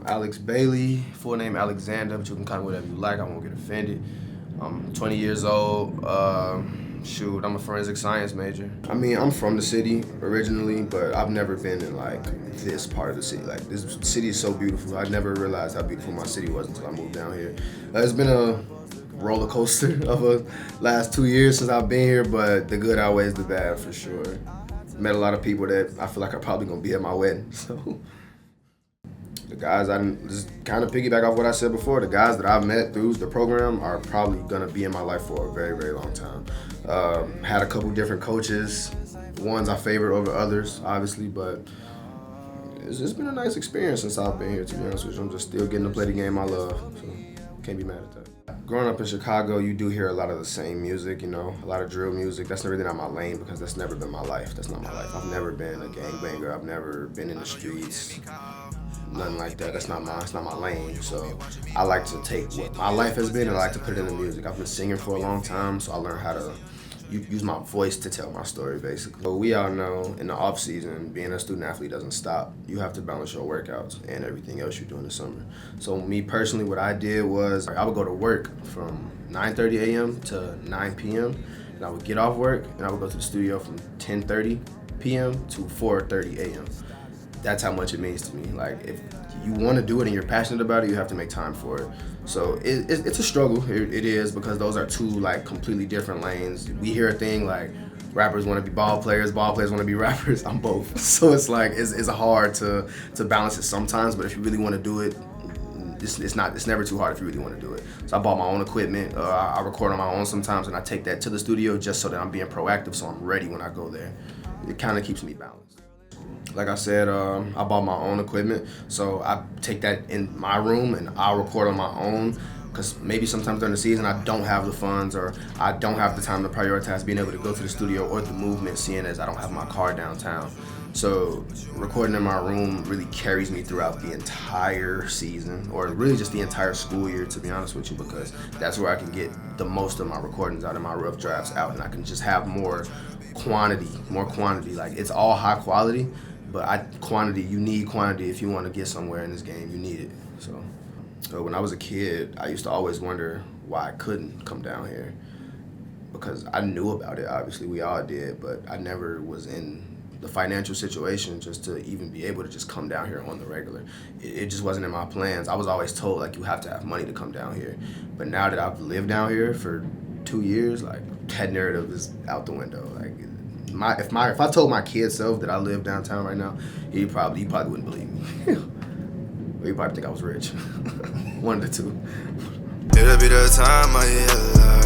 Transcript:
Alex Bailey, full name Alexander, but you can call me whatever you like. I won't get offended. I'm 20 years old. I'm a forensic science major. I mean, I'm from the city originally, but I've never been in like this part of the city. Like this city is so beautiful. I never realized how beautiful my city was until I moved down here. It's been a roller coaster of a last 2 years since I've been here, but the good outweighs the bad for sure. Met a lot of people that I feel like are probably gonna be at my wedding. So the guys, I just kind of piggyback off what I said before. The guys that I've met through the program are probably gonna be in my life for a very, very long time. Had a couple different coaches. Ones I favor over others, obviously, but it's been a nice experience since I've been here, to be honest with you. I'm just still getting to play the game I love, so can't be mad at that. Growing up in Chicago, you do hear a lot of the same music, a lot of drill music. That's really not my lane because that's never been my life. That's not my life. I've never been a gangbanger. I've never been in the streets. Nothing like that. It's not my lane. So I like to take what my life has been and I like to put it in the music. I've been singing for a long time, so I learned how to use my voice to tell my story, basically. But we all know in the off season, being a student athlete doesn't stop. You have to balance your workouts and everything else you do in the summer. So me personally, what I did was I would go to work from 9:30 a.m. to 9 p.m. and I would get off work and I would go to the studio from 10:30 p.m. to 4:30 a.m. That's how much it means to me. Like, if you want to do it and you're passionate about it, you have to make time for it. So it's a struggle. It is, because those are two like completely different lanes. We hear a thing like rappers want to be ball players want to be rappers. I'm both. So it's like it's hard to balance it sometimes. But if you really want to do it, it's never too hard if you really want to do it. So I bought my own equipment. I record on my own sometimes, and I take that to the studio just so that I'm being proactive, so I'm ready when I go there. It kind of keeps me balanced. Like I said, I bought my own equipment, so I take that in my room and I'll record on my own, because maybe sometimes during the season I don't have the funds or I don't have the time to prioritize being able to go to the studio or the movement, seeing as I don't have my car downtown. So recording in my room really carries me throughout the entire season, or really just the entire school year, to be honest with you, because that's where I can get the most of my recordings out of my rough drafts out, and I can just have more quantity. Like, it's all high quality, but you need quantity if you want to get somewhere in this game. You need it. So when I was a kid, I used to always wonder why I couldn't come down here, because I knew about it. Obviously, we all did, but I never was in the financial situation just to even be able to just come down here on the regular. It just wasn't in my plans. I was always told, like, you have to have money to come down here. But now that I've lived down here for 2 years, like, that narrative is out the window. Like, if I told my kid self that I live downtown right now, he probably wouldn't believe me. Or he'd probably think I was rich. One of the two. It'll be the time of your life.